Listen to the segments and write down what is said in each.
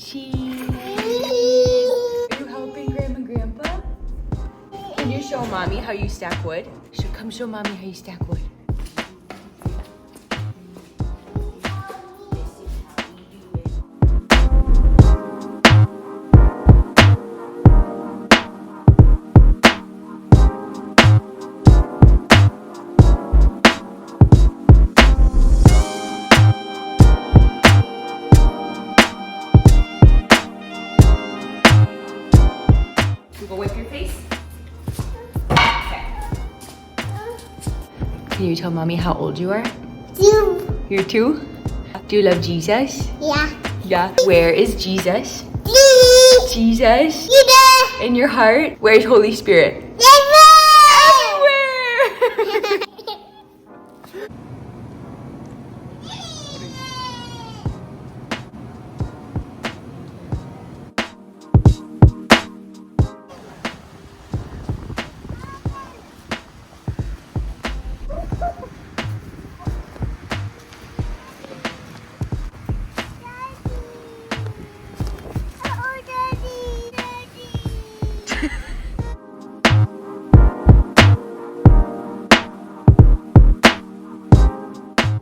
cheese. Are you helping Grandma and Grandpa? Can you show Mommy how you stack wood? Come show Mommy how you stack wood. Go wipe your face. Okay. Can you tell Mommy how old you are? 2. You're 2? Do you love Jesus? Yeah. Yeah. Where is Jesus? Please. Jesus? Yeah. In your heart? Where's Holy Spirit? Everywhere!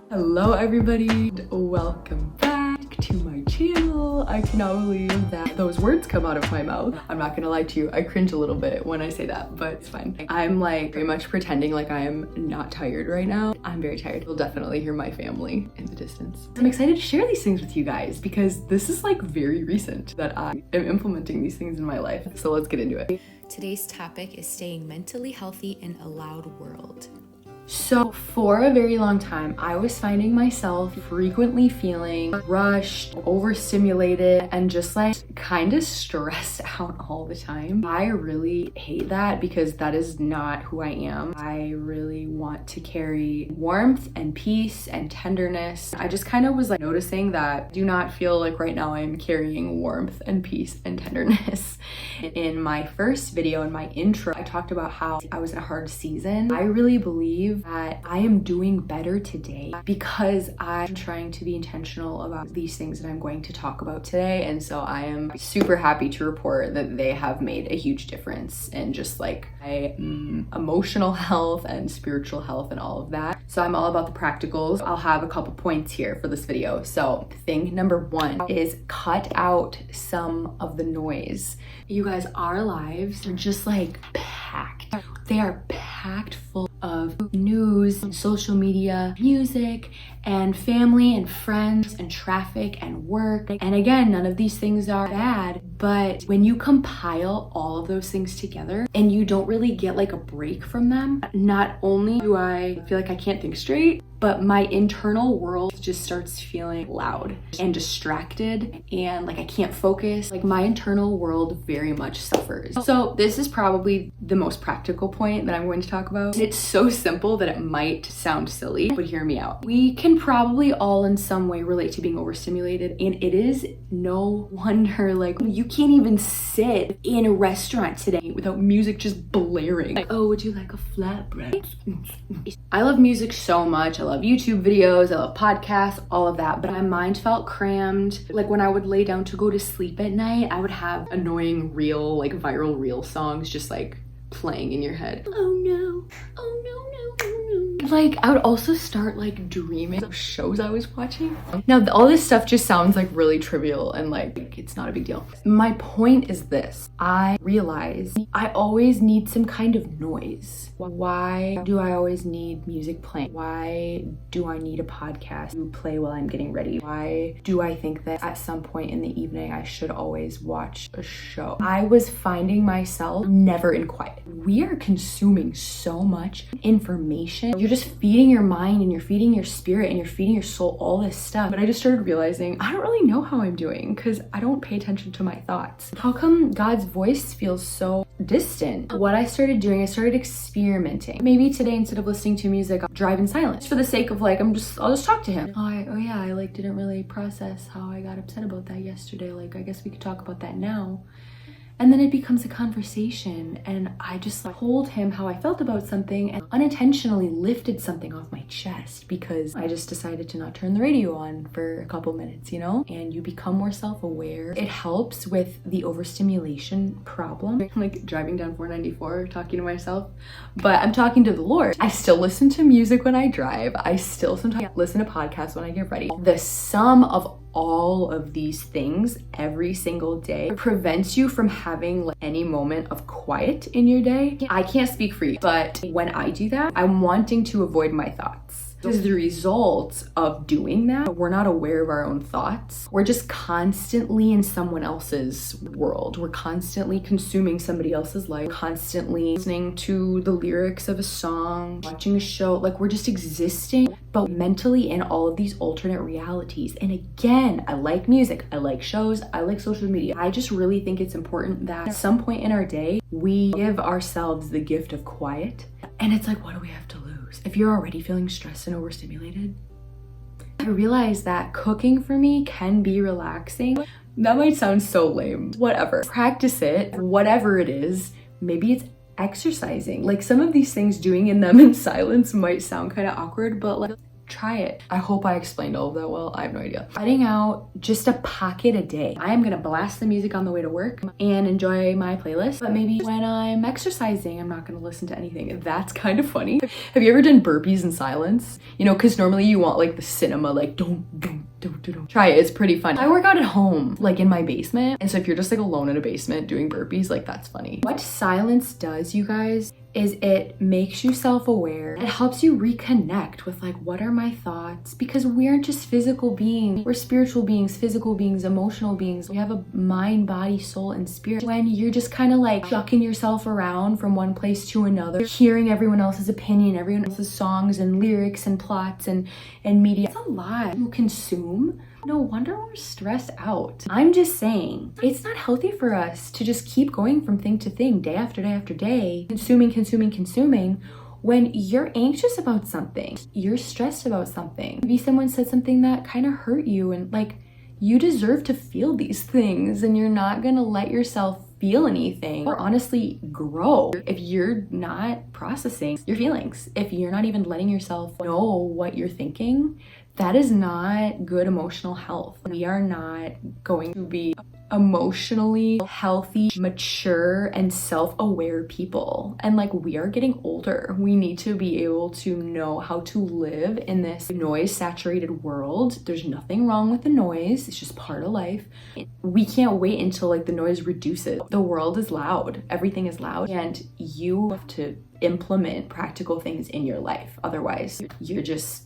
Hello everybody, welcome back to my channel. I cannot believe that those words come out of my mouth. I'm not gonna lie to you, I cringe a little bit when I say that, but it's fine. I'm like very much pretending like I am not tired right now. I'm very tired. You'll definitely hear my family in the distance. I'm excited to share these things with you guys because this is like very recent that I am implementing these things in my life. So let's get into it. Today's topic is staying mentally healthy in a loud world. So for a very long time, I was finding myself frequently feeling rushed, overstimulated, and just like kind of stressed out all the time. I really hate that because that is not who I am. I really want to carry warmth and peace and tenderness. I just kind of was like noticing that I do not feel like right now I am carrying warmth and peace and tenderness. In my first video, in my intro, I talked about how I was in a hard season. I really believe that I am doing better today because I'm trying to be intentional about these things that I'm going to talk about today. And so I am super happy to report that they have made a huge difference in just like my emotional health and spiritual health and all of that. So I'm all about the practicals. I'll have a couple points here for this video. So thing number 1 is cut out some of the noise. You guys, our lives are just like packed. They are packed full of news, social media, music, and family and friends and traffic and work. And again, none of these things are bad, but when you compile all of those things together and you don't really get like a break from them, not only do I feel like I can't think straight, but my internal world just starts feeling loud and distracted and like I can't focus. Like my internal world very much suffers. So this is probably the most practical point that I'm going to talk about. It's so simple that it might sound silly, but hear me out. We can probably all in some way relate to being overstimulated, and it is no wonder like you can't even sit in a restaurant today without music just blaring. Like, oh, would you like a flatbread? I love music so much. I love YouTube videos, I love podcasts, all of that, but my mind felt crammed. Like when I would lay down to go to sleep at night, I would have annoying reel, like viral reel songs just like playing in your head. Oh no, oh no, no, no, no. Like I would also start like dreaming of shows I was watching. Now all this stuff just sounds like really trivial and like it's not a big deal. My point is this: I realize I always need some kind of noise. Why do I always need music playing? Why do I need a podcast to play while I'm getting ready? Why do I think that at some point in the evening I should always watch a show? I was finding myself never in quiet. We are consuming so much information. You're just feeding your mind and you're feeding your spirit and you're feeding your soul all this stuff. But I just started realizing I don't really know how I'm doing because I don't pay attention to my thoughts. How come God's voice feels so distant? What I started doing, I started experimenting. Maybe today instead of listening to music, I'll drive in silence for the sake of like, I'll just talk to him. Oh yeah, I like didn't really process how I got upset about that yesterday. Like I guess we could talk about that now. And then it becomes a conversation, and I just told him how I felt about something and unintentionally lifted something off my chest because I just decided to not turn the radio on for a couple minutes, you know? And you become more self-aware. It helps with the overstimulation problem. I'm like driving down 494 talking to myself, but I'm talking to the Lord. I still listen to music when I drive. I still sometimes listen to podcasts when I get ready. The sum of all of these things every single day prevents you from having like any moment of quiet in your day. I can't speak for you, but when I do that, I'm wanting to avoid my thoughts. As the result of doing that, we're not aware of our own thoughts. We're just constantly in someone else's world. We're constantly consuming somebody else's life, constantly listening to the lyrics of a song, watching a show. Like we're just existing, but mentally in all of these alternate realities. And again, I like music, I like shows, I like social media. I just really think it's important that at some point in our day, we give ourselves the gift of quiet. And it's like, what do we have to lose? If you're already feeling stressed and overstimulated, I realize that cooking for me can be relaxing. That might sound so lame. Whatever. Practice it, whatever it is. Maybe it's exercising. Like some of these things, doing them in silence might sound kind of awkward, but like try it. I hope I explained all of that well. I have no idea. Cutting out just a pocket a day. I am gonna blast the music on the way to work and enjoy my playlist, but maybe when I'm exercising, I'm not gonna listen to anything. That's kind of funny. Have you ever done burpees in silence? You know, because normally you want like the cinema, like don't. Try it, it's pretty funny. I work out at home, like in my basement. And so if you're just like alone in a basement doing burpees, like that's funny. What silence does, you guys, is it makes you self-aware. It helps you reconnect with like, what are my thoughts? Because we aren't just physical beings. We're spiritual beings, physical beings, emotional beings. We have a mind, body, soul, and spirit. When you're just kind of like shucking yourself around from one place to another, hearing everyone else's opinion, everyone else's songs and lyrics and plots and media. It's a lot to consume. No wonder we're stressed out. I'm just saying, it's not healthy for us to just keep going from thing to thing, day after day after day, consuming, when you're anxious about something, you're stressed about something. Maybe someone said something that kind of hurt you, and like, you deserve to feel these things, and you're not gonna let yourself feel anything or honestly grow if you're not processing your feelings. If you're not even letting yourself know what you're thinking, that is not good emotional health. We are not going to be emotionally healthy, mature, and self-aware people. And like, we are getting older. We need to be able to know how to live in this noise-saturated world. There's nothing wrong with the noise. It's just part of life. We can't wait until like the noise reduces. The world is loud. Everything is loud. And you have to implement practical things in your life. Otherwise, you're just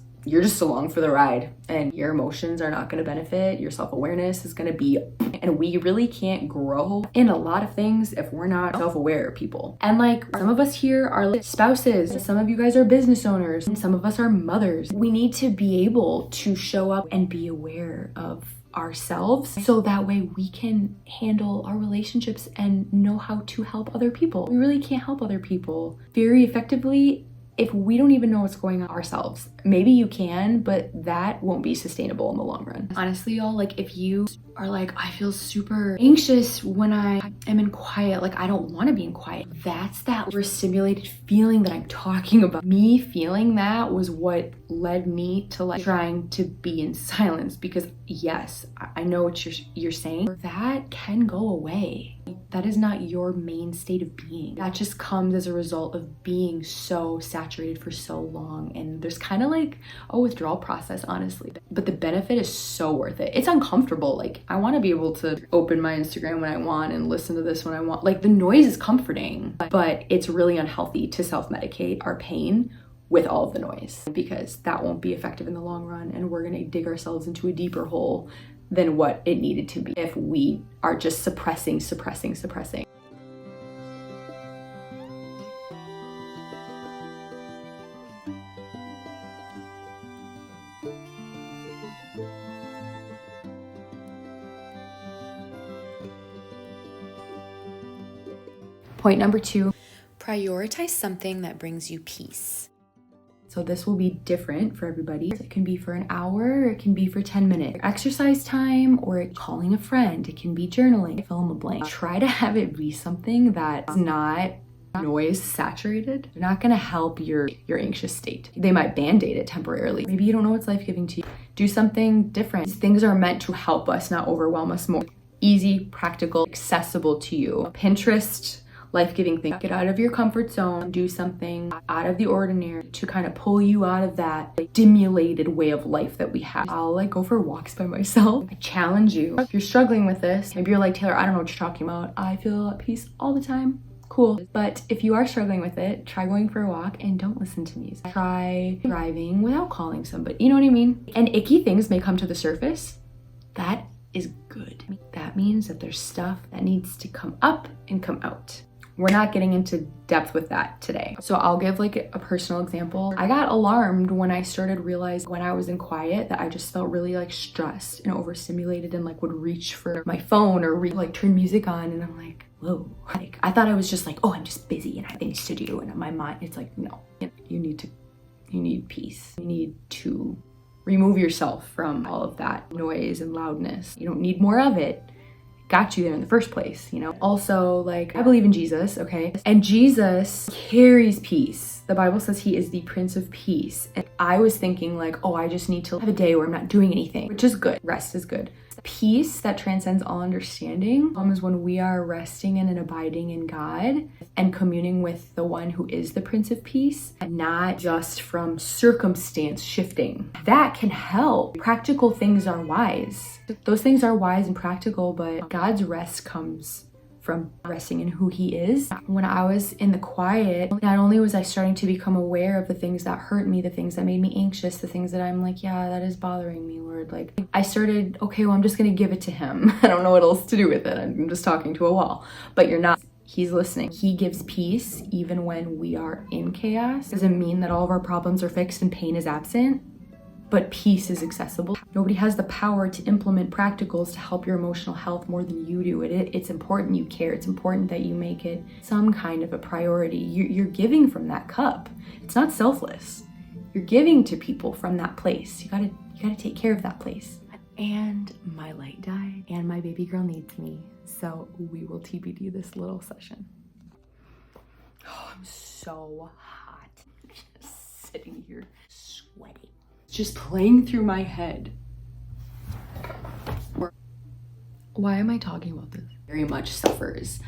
along for the ride, and your emotions are not going to benefit. Your self-awareness is going to be, and we really can't grow in a lot of things if we're not self-aware people. And like, some of us here are like spouses, some of you guys are business owners, and some of us are mothers. We need to be able to show up and be aware of ourselves so that way we can handle our relationships and know how to help other people. We really can't help other people very effectively if we don't even know what's going on ourselves. Maybe you can, but that won't be sustainable in the long run. Honestly, y'all, like if you are like, I feel super anxious when I am in quiet, like I don't want to be in quiet. That's that overstimulated feeling that I'm talking about. Me feeling that was what led me to like trying to be in silence, because yes, I know what you're saying. That can go away. That is not your main state of being. That just comes as a result of being so saturated for so long. And there's kind of like a withdrawal process, honestly. But the benefit is so worth it. It's uncomfortable. Like, I want to be able to open my Instagram when I want and listen to this when I want. Like, the noise is comforting, but it's really unhealthy to self-medicate our pain with all of the noise, because that won't be effective in the long run. And we're going to dig ourselves into a deeper hole than what it needed to be if we are just suppressing. Point number 2. Prioritize something that brings you peace. So this will be different for everybody. It can be for an hour, or it can be for 10 minutes. Exercise time, or calling a friend. It can be journaling, fill in the blank. Try to have it be something that's not noise saturated. They're not gonna help your anxious state. They might band-aid it temporarily. Maybe you don't know what's life-giving to you. Do something different. These things are meant to help us, not overwhelm us more. Easy, practical, accessible to you. Pinterest, life-giving thing. Get out of your comfort zone, do something out of the ordinary to kind of pull you out of that stimulated way of life that we have. I'll go for walks by myself. I challenge you. If you're struggling with this, maybe you're like, Taylor, I don't know what you're talking about. I feel at peace all the time. Cool. But if you are struggling with it, try going for a walk and don't listen to music. Try driving without calling somebody. You know what I mean? And icky things may come to the surface. That is good. That means that there's stuff that needs to come up and come out. We're not getting into depth with that today. So I'll give a personal example. I got alarmed when I started realizing when I was in quiet that I just felt really stressed and overstimulated and would reach for my phone or turn music on, and I'm like, whoa. I thought I was just oh, I'm just busy and I have things to do, and in my mind it's no. You need peace. You need to remove yourself from all of that noise and loudness. You don't need more of it. Got you there in the first place, Also, I believe in Jesus, okay? And Jesus carries peace. The Bible says he is the Prince of Peace. And I was thinking oh, I just need to have a day where I'm not doing anything, which is good. Rest is good. Peace that transcends all understanding comes when we are resting in and abiding in God and communing with the one who is the Prince of Peace, and not just from circumstance shifting. That can help. Practical things are wise. Those things are wise and practical, but God's rest comes from resting in who he is. When I was in the quiet, not only was I starting to become aware of the things that hurt me, the things that made me anxious, the things that I'm yeah, that is bothering me, Lord. I started, okay, well, I'm just gonna give it to him. I don't know what else to do with it. I'm just talking to a wall. But you're not. He's listening. He gives peace even when we are in chaos. Doesn't mean that all of our problems are fixed and pain is absent, but peace is accessible. Nobody has the power to implement practicals to help your emotional health more than you do. It's important you care. It's important that you make it some kind of a priority. You're giving from that cup. It's not selfless. You're giving to people from that place. You gotta take care of that place. And my light died, and my baby girl needs me. So we will TBD this little session. Oh, I'm so hot. Just sitting here sweating. Just playing through my head. Why am I talking about this? Very much suffers.